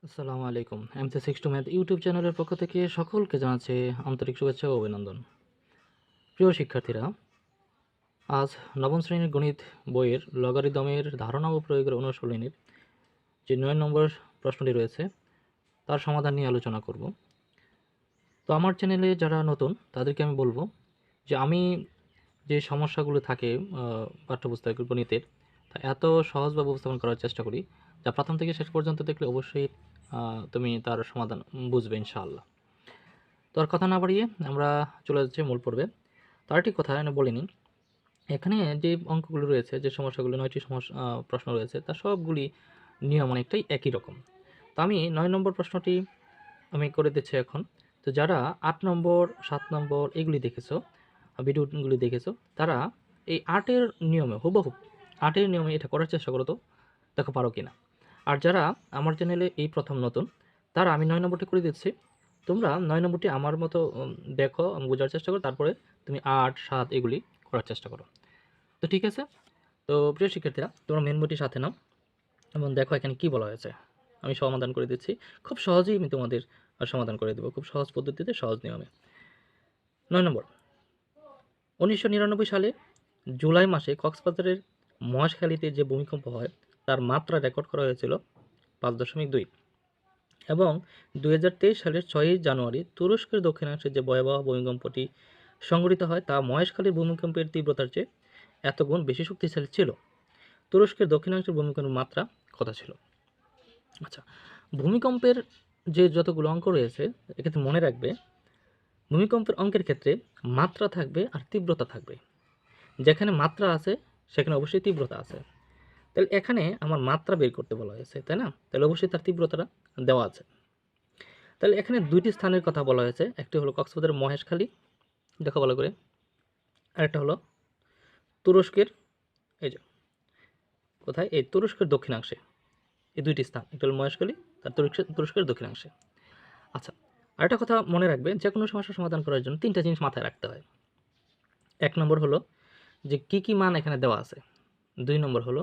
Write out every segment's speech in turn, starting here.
আসসালামু আলাইকুম। MC six two math YouTube চ্যানেলের পক্ষ থেকে সকলকে জানাচ্ছি আন্তরিক শুভেচ্ছা ও অভিনন্দন। প্রিয় শিক্ষার্থীরা, আজ নবম শ্রেণীর গণিত বইয়ের লগারিদমের ধারণা ও প্রয়োগের অনুশীলনীর যে ৯ নম্বর প্রশ্নটি রয়েছে তার সমাধান নিয়ে আলোচনা করব। তো আমার চ্যানেলে যারা নতুন তাদেরকে আমি বলবো যে আমি যে সমস্যাগুলো থাকে পাঠ্যপুস্তকের গণিতের তা এত সহজভাবে উপস্থাপন করার চেষ্টা করি যা প্রথম থেকে শেষ পর্যন্ত দেখলে অবশ্যই তুমি তার সমাধান বুঝবে ইনশাআল্লাহ। তো আর কথা না বাড়িয়ে আমরা চলে যাচ্ছি মূল পর্বে। তার ঠিক কথা আমি বলে নিই। এখানে যে অঙ্কগুলো রয়েছে, যে সমস্যাগুলো ৯টি প্রশ্ন রয়েছে তার সবগুলি নিয়ম অনেকটাই একই রকম। তো আমি ৯ নম্বর প্রশ্নটি আমি করে দিচ্ছি এখন। তো যারা ৮ নম্বর, ৭ নম্বর এগুলি দেখেছো, ভিডিওগুলি দেখেছো, তারা এই ৮ এর নিয়মে হুবহু ৮ এর নিয়মে এটা করার চেষ্টা করো তো, দেখো পারো কিনা। আর যারা আমার চ্যানেলে এই প্রথম নতুন, তারা আমি ৯ নম্বরটি করে দিচ্ছি। তোমরা ৯ নম্বরটি আমার মতো দেখো, বোঝার চেষ্টা করো, তারপরে তুমি ৮, ৭ এগুলি করার চেষ্টা করো। তো ঠিক আছে? তো প্রিয় শিক্ষার্থীরা, তোমরা মেন বইটি সাথে নাও এবং দেখো এখানে কি বলা হয়েছে। আমি সমাধান করে দিচ্ছি। খুব সহজেই আমি তোমাদের সমাধান করে দেবো, খুব সহজ পদ্ধতিতে, সহজ নিয়মে। ৯ নম্বর, ১৯৯৯ সালে জুলাই মাসে কক্সবাজারের মহেশখালীতে যে ভূমিকম্প হয় তার মাত্রা রেকর্ড করা হয়েছিল ৫.২ এবং ২০২৩ সালের ৬ই জানুয়ারি তুরস্কের দক্ষিণাংশে যে ভয়াবহ ভূমিকম্পটি সংঘটিত হয় তা মহেশখালীর ভূমিকম্পের তীব্রতার চেয়ে এত গুণ বেশি শক্তিশালী ছিল। তুরস্কের দক্ষিণাংশের ভূমিকম্পের মাত্রা কত ছিল? আচ্ছা, ভূমিকম্পের যে যতগুলো অঙ্ক রয়েছে এক্ষেত্রে মনে রাখবে, ভূমিকম্পের অঙ্কের ক্ষেত্রে মাত্রা থাকবে আর তীব্রতা থাকবে। যেখানে মাত্রা আছে সেখানে অবশ্যই তীব্রতা আছে। তাহলে এখানে আমার মাত্রা বের করতে বলা হয়েছে, তাই না? তাহলে অবশ্যই তার তীব্রতাটা দেওয়া আছে। তাহলে এখানে দুইটি স্থানের কথা বলা হয়েছে, একটি হলো কক্সবাজারের মহেশখালী, দেখো ভালো করে, আরেকটা হলো তুরস্কের, এই যে কোথায়, এই তুরস্কের দক্ষিণাংশে। এই দুইটি স্থান, একটা হলো মহেশখালী আর তুরস্কের দক্ষিণাংশে। আচ্ছা, আরেকটা কথা মনে রাখবে, যে কোনো সমস্যার সমাধান করার জন্য তিনটা জিনিস মাথায় রাখতে হয়। ১ নম্বর হলো যে কী কী মান এখানে দেওয়া আছে। ২ নম্বর হলো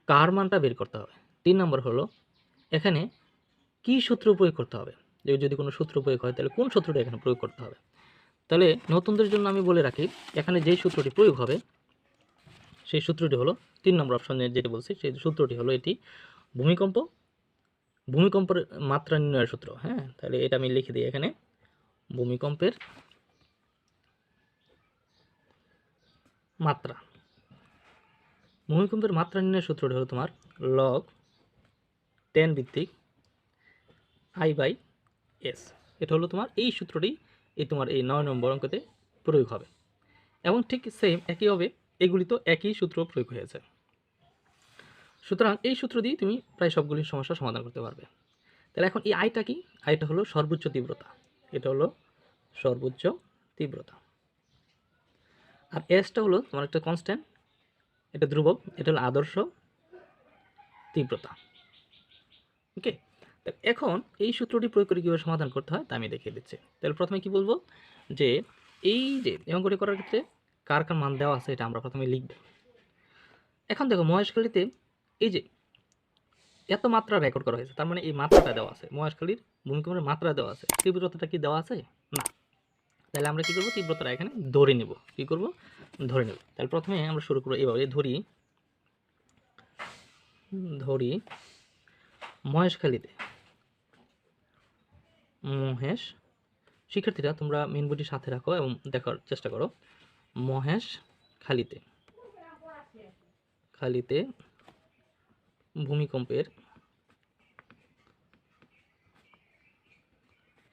কার মানটা বের করতে হবে। ৩ নম্বর হলো এখানে কী সূত্র প্রয়োগ করতে হবে। যদি কোনো সূত্র প্রয়োগ হয় তাহলে কোন সূত্রটা এখানে প্রয়োগ করতে হবে। তাহলে নতুনদের জন্য আমি বলে রাখি, এখানে যেই সূত্রটি প্রয়োগ হবে সেই সূত্রটি হলো ৩ নম্বর অপশনে যেটা বলছি, সেই সূত্রটি হলো এটি, ভূমিকম্পের মাত্রা নির্ণয়ের সূত্র। হ্যাঁ, তাহলে এটা আমি লিখে দিই এখানে, ভূমিকম্পের মাত্রা। ভূমিকম্পের মাত্রা নির্ণয়ের সূত্রটি হলো তোমার লগ 10 ভিত্তিক I/S। এটা হলো তোমার এই সূত্রটি তোমার এই ৯ নম্বর অঙ্কতে প্রয়োগ হবে এবং ঠিক সেম একইভাবে এগুলি তো একই সূত্র প্রয়োগ হয়েছে। সুতরাং এই সূত্র দিয়ে তুমি প্রায় সবগুলি সমস্যার সমাধান করতে পারবে। তাহলে এখন এই আইটা কি? আইটা হলো সর্বোচ্চ তীব্রতা। এটা হলো সর্বোচ্চ তীব্রতা। আর এসটা হলো তোমার একটা কনস্ট্যান্ট, এটা ধ্রুবক, এটা হলো আদর্শ তীব্রতা। ওকে, এখন এই সূত্রটি প্রয়োগ করে কীভাবে সমাধান করতে হয় তা আমি দেখিয়ে দিচ্ছি। তাহলে প্রথমে কি বলবো, যে এই যে অঙ্কটি করার ক্ষেত্রে কার কার মান দেওয়া আছে এটা আমরা প্রথমে লিখব। এখন দেখো মহেশখালীতে এই যে এত মাত্রা রেকর্ড করা হয়েছে, তার মানে এই মাত্রাটা দেওয়া আছে, মহেশখালীর ভূমিকম্পের মাত্রা দেওয়া আছে, তীব্রতাটা কি দেওয়া আছে? না। তাহলে আমরা কি করব, তীব্রতাটা এখানে ধরে নেব। কি করব, ধরে নেব। তাহলে প্রথমে আমরা শুরু করব এইভাবে, ধরি মহেশখালীতে, শিক্ষার্থীরা তোমরা মেন বইটি সাথে রাখো এবং দেখার চেষ্টা করো। খালিতে ভূমিকম্পের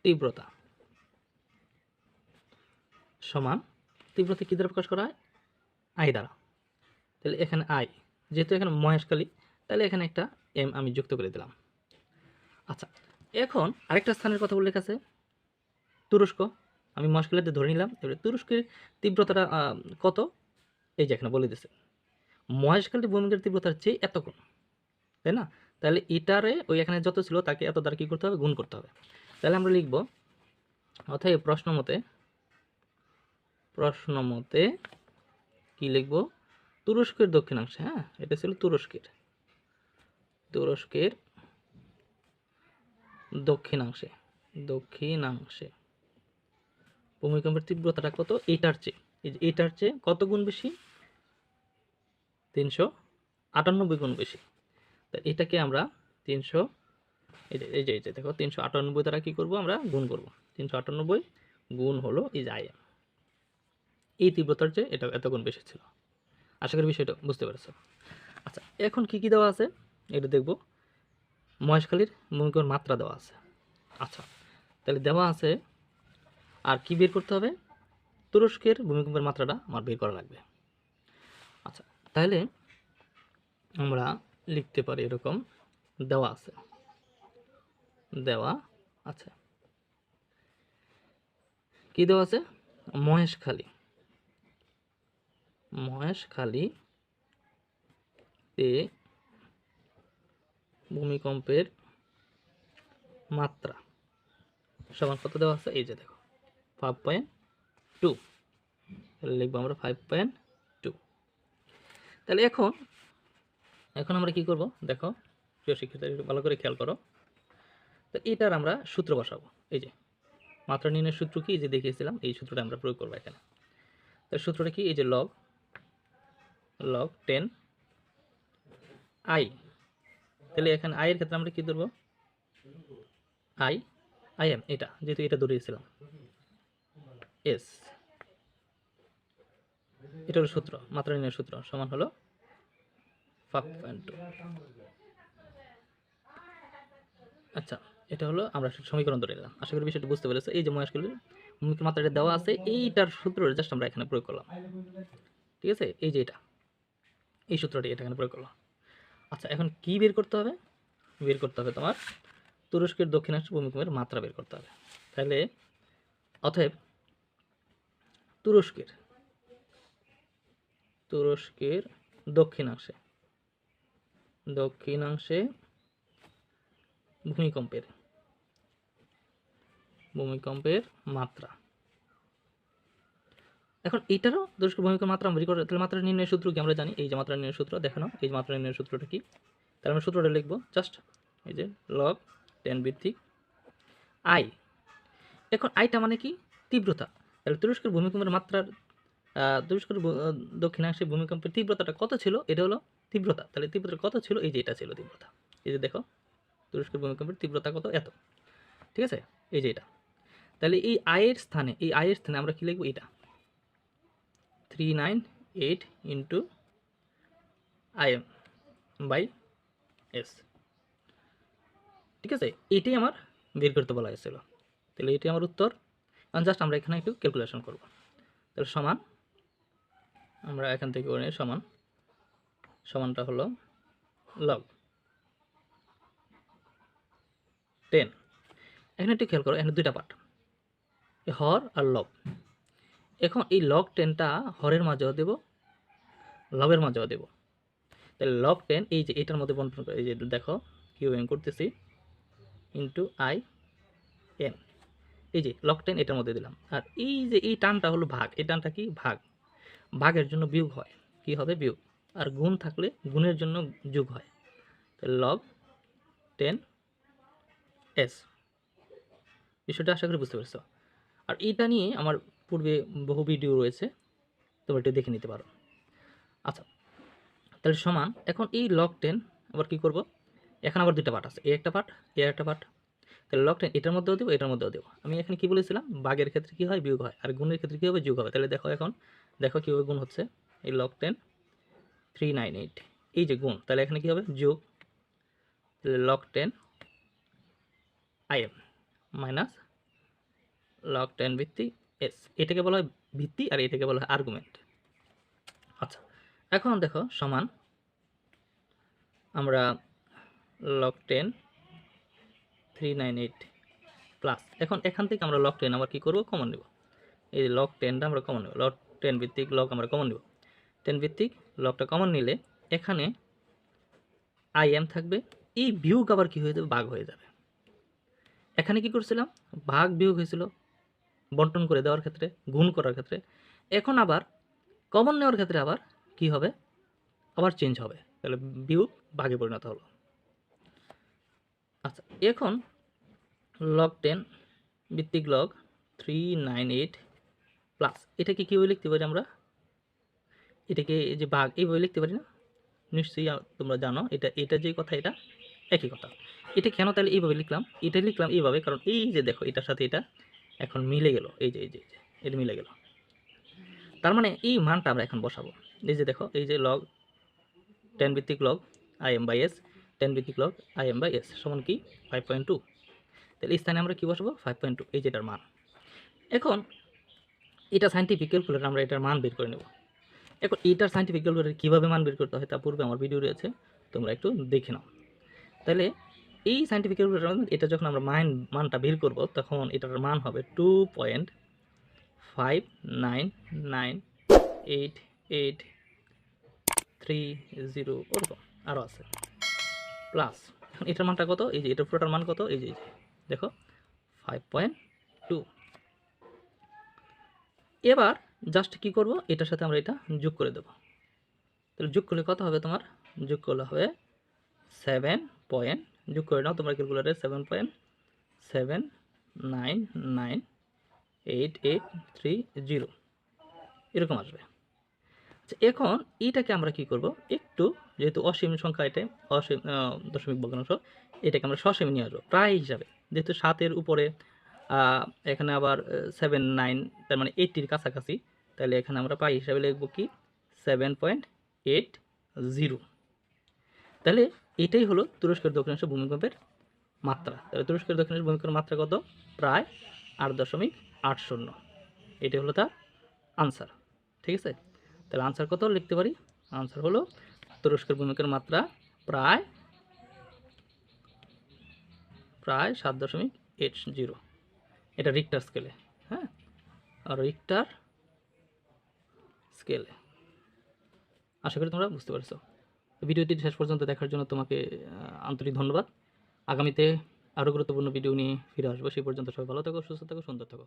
তীব্রতা সমান, তীব্রতা কী দ্বারা প্রকাশ করা হয়? আই দ্বারা। তাহলে এখানে আই, যেহেতু এখানে মহেশখালী, তাহলে এখানে একটা এম আমি যুক্ত করে দিলাম। আচ্ছা, এখন আরেকটা স্থানের কথা উল্লেখ আছে, তুরস্ক। আমি মহেশখালীতে ধরে নিলাম। এবারে তুরস্কের তীব্রতাটা কত, এই যে এখানে বলে দিচ্ছে, মহেশখালী ভূমিকম্পের তীব্রতার চেয়ে এত গুণ, তাই না? তাহলে এটারে ওই এখানে যত ছিল তাকে এত দ্বারা কী করতে হবে, গুণ করতে হবে। তাহলে আমরা লিখব, অর্থাৎ প্রশ্ন মতে কি লিখব, তুরস্কের দক্ষিণাংশে, হ্যাঁ এটা ছিল তুরস্কের দক্ষিণাংশে দক্ষিণাংশে ভূমিকম্পের তীব্রতাটা কত? এইটার চেয়ে, এই যে এইটার চেয়ে কত গুণ বেশি? 398 গুণ বেশি। তো এটাকে আমরা 300, এই যে দেখো 398 দ্বারা কি করব আমরা? গুণ করব। 398 গুণ হলো এই যে আইএম, এই তীব্রতার চেয়ে এটা এত গুণ বেশি ছিল। আশা করি বিষয়টা বুঝতে পেরেছো। আচ্ছা, এখন কি কি দেওয়া আছে এটা দেখব। মহেশখালীর ভূমিকম্পের মাত্রা দেওয়া আছে। আচ্ছা, তাহলে দেওয়া আছে, আর কি বের করতে হবে? তুরস্কের ভূমিকম্পের মাত্রাটা আমার বের করা লাগবে। আচ্ছা, তাহলে আমরা লিখতে পারি এরকম, দেওয়া আছে, দেওয়া আছে, কি দেওয়া আছে? মহেশখালীতে ভূমিকম্পের মাত্রা সমান কত দেওয়া আছে? এই যে দেখো 5.2, লিখবো আমরা 5.2। তাহলে এখন আমরা কি করব? দেখো প্রিয় শিক্ষার্থীরা, ভালো করে খেয়াল করো। তো এটার আমরা সূত্র বসাবো। এই যে মাত্রা নির্ণয়ের সূত্র কি, যে দেখিয়েছিলাম, এই সূত্রটা আমরা প্রয়োগ করবো এখানে। তার সূত্রটা কি? এই যে লগ 10 আই। তাহলে এখানে আই এর ক্ষেত্রে আমরা কি ধরবো? আই এম, এটা যেহেতু এটা ধরিয়েছিলাম, এস, এটা হলো সূত্র, মাত্রা নির্ণয়ের সূত্র সমান হলো 5.2। আচ্ছা, এটা হলো আমরা সমীকরণ ধরে নিলাম। আশা করি বিষয়টা বুঝতে পেরেছো। এই যে মহেশখালীর ভূমিকম্পের মাত্রাটা দেওয়া আছে, এইটার সূত্র জাস্ট আমরা এখানে প্রয়োগ করলাম। ঠিক আছে, এই যে এটা, এই সূত্রটি এটা এখানে প্রয়োগ করলাম। আচ্ছা, এখন কি বের করতে হবে? বের করতে হবে তোমার তুরস্কের দক্ষিণাংশে ভূমিকম্পের মাত্রা বের করতে হবে। তাহলে অতএব তুরস্কের দক্ষিণাংশে ভূমিকম্পের মাত্রা। এখন এইটারও তুরস্কের ভূমিকম্পের মাত্রা বের করে, তাহলে মাত্রা নির্ণয়ের সূত্র কি আমরা জানি? এই যে মাত্রা নির্ণয়ের সূত্র দেখানো, এই যে মাত্রা নির্ণয়ের সূত্রটা কি? তাহলে আমরা সূত্রটা লিখবো জাস্ট, এই যে লগ 10 ভিত্তিক আই। এখন আইটা মানে কি? তীব্রতা। তাহলে তুরস্কের ভূমিকম্পের মাত্রার তুরস্কের দক্ষিণাংশে ভূমিকম্পের তীব্রতাটা কত ছিল? এটা হলো তীব্রতা। তাহলে তীব্রতা কত ছিল? এই যে এটা ছিল তীব্রতা। এই যে দেখো তুরস্কের ভূমিকম্পের তীব্রতা কত? এত। ঠিক আছে, এই যে এটা। তাহলে এই আয়ের স্থানে আমরা কি লিখবো? এটা 398 ইন্টু আইএম বাই এস। ঠিক আছে, এটাই আমার বের করতে বলা হয়েছিল। তাহলে এটাই আমার উত্তর। জাস্ট আমরা এখানে একটু ক্যালকুলেশন করব। তাহলে সমান, আমরা এখান থেকে করে নিই, সমানটা হলো লগ 10। এখানে একটু খেয়াল করো, এখানে দুইটা পার্ট, হর আর লব। এখন এই লগ 10টা হরের মাঝেও দেব, লবের মাঝেও দেব। তাহলে লগ 10 এই যে এটার মধ্যে বন্টন করে, এই যে দেখো কিউএম করতেছি ইন্টু আই এম, এই যে লগ 10 এটার মধ্যে দিলাম। আর এই যে এই টানটা হলো ভাগ, এই টানটা কি? ভাগ। ভাগের জন্য বিয়োগ হয়, কি হবে? বিয়োগ। আর গুণ থাকলে গুণের জন্য যোগ হয়। তাহলে লগ 10 এস। বিষয়টা আশা করি বুঝতে পেরেছো। আর এইটা নিয়ে আমার পূর্বে বহু ভিডিও রয়েছে, তোমরা একটু দেখে নিতে পারো। আচ্ছা, তাহলে সমান, এখন এই লগ 10 আবার কি করব? এখানে আবার দুইটা পার্ট আছে, এ একটা পার্ট, এ একটা পার্ট। তাহলে লগ 10 এটার মধ্যেও দেবো, এটার মধ্যেও দেবো। আমি এখানে কি বলেছিলাম? ভাগের ক্ষেত্রে কি হয়? বিয়োগ হয়। আর গুণের ক্ষেত্রে কি হবে? যোগ হবে। তাহলে দেখো, এখন দেখো কীভাবে গুণ হচ্ছে। এই লগ 10 398, এই যে গুণ, তাহলে এখানে কি হবে? যোগ। তাহলে লগ 10 আইএম মাইনাস লগ 10 ভিত্তিক এস। এটাকে বলা হয় ভিত্তি, আর এটাকে বলা হয় আর্গুমেন্ট। আচ্ছা, এখন দেখো সমান, আমরা লগ 10 398 প্লাস, এখন এখান থেকে আমরা লগ 10 আবার কী করবো? কমন নেব। এই যে লগ 10টা আমরা কমন নেব, লগ 10 ভিত্তিক লগ আমরা কমন নেব। 10 ভিত্তিক লগটা কমন নিলে এখানে আই এম থাকবে, এই বিয়োগ আবার কি হয়ে যাবে? ভাগ হয়ে যাবে। এখানে কি করছিলাম? ভাগ বিয়োগ হয়েছিল বন্টন করে দেওয়ার ক্ষেত্রে, গুণ করার ক্ষেত্রে। এখন আবার কমন নেওয়ার ক্ষেত্রে আবার কি হবে? আবার চেঞ্জ হবে। তাহলে বিয়োগ ভাগে পরিণত হলো। আচ্ছা, এখন লগ 10 ভিত্তিক লগ 398 প্লাস এটাকে কীভাবে লিখতে পারি আমরা? এটাকে এই যে ভাগ এইভাবে লিখতে পারি না? নিশ্চয়ই তোমরা জানো এটা যে কথা এটা একই কথা। এটা কেন তাহলে এইভাবে লিখলাম? এটা লিখলাম এইভাবে কারণ এই যে দেখো এটার সাথে এটা এখন মিলে গেল, এই যে এটা মিলে গেল। তার মানে এই মানটা আমরা এখন বসাবো। এই যে দেখো এই যে লগ 10 ভিত্তিক লগ im/s 10 ভিত্তিক লগ im/s সমান কি 5.2। তাহলে এই স্থানে আমরা কি বসাবো 5.2, এই যেটার মান। এখন এটা সাইন্টিফিক ক্যালকুলেটর আমরা এটার মান বের করে নেব। এখন এটার সাইন্টিফিক ক্যালকুলেটর কীভাবে মান বের করতে হয় তা পূর্বে আমার ভিডিও রয়েছে, তোমরা একটু দেখে নাও। তাহলে এই সাইন্টিফিক ক্যালকুলেটর এটা যখন আমরা মানটা বের করব তখন এটার মান হবে 2.599883 ওরকম আরও আছে প্লাস। এখন এটার মানটা কত? এই যে এটার পুরোটার মান কত? এই যে দেখো 5.2। এবার জাস্ট কি করব, এটার সাথে আমরা এটা যোগ করে দেব। তাহলে যোগ করলে কত হবে তোমার? যোগ করলে হবে 7 পয়েন্ট, যোগ করে নাও তোমার ক্যালকুলেটরে 7.99883 এরকম আসবে। আচ্ছা এখন এইটাকে আমরা কি করব, একটু যেহেতু অসীম সংখ্যা এটা অসীম দশমিক ভগ্নাংশ, এটাকে আমরা সসীমে নিয়ে আসবো প্রায় হিসাবে। যেহেতু 7-এর উপরে এখানে আবার 7-9 তার মানে 80-র কাছাকাছি, তাহলে এখানে আমরা পাই হিসাবে লিখব কি 7.80। তাহলে এটাই হলো তুরস্কের দক্ষিণাংশ ভূমিকম্পের মাত্রা। তাহলে তুরস্কের দক্ষিণাংশ ভূমিকম্পের মাত্রা কত? প্রায় 8.80। এটাই হলো তার আনসার। ঠিক আছে, তাহলে আনসার কত লিখতে পারি? আনসার হলো তুরস্কের ভূমিকম্পের মাত্রা প্রায় 7.80। এটা রিক্টার স্কেলে। হ্যাঁ, আর রিক্টার স্কেলে। আশা করি তোমরা বুঝতে পারছো। ভিডিওটি শেষ পর্যন্ত দেখার জন্য তোমাকে আন্তরিক ধন্যবাদ। আগামীতে আরও গুরুত্বপূর্ণ ভিডিও নিয়ে ফিরে আসবো। সেই পর্যন্ত সবাই ভালো থাকো, সুস্থ থাকো, সুন্দর থাকো।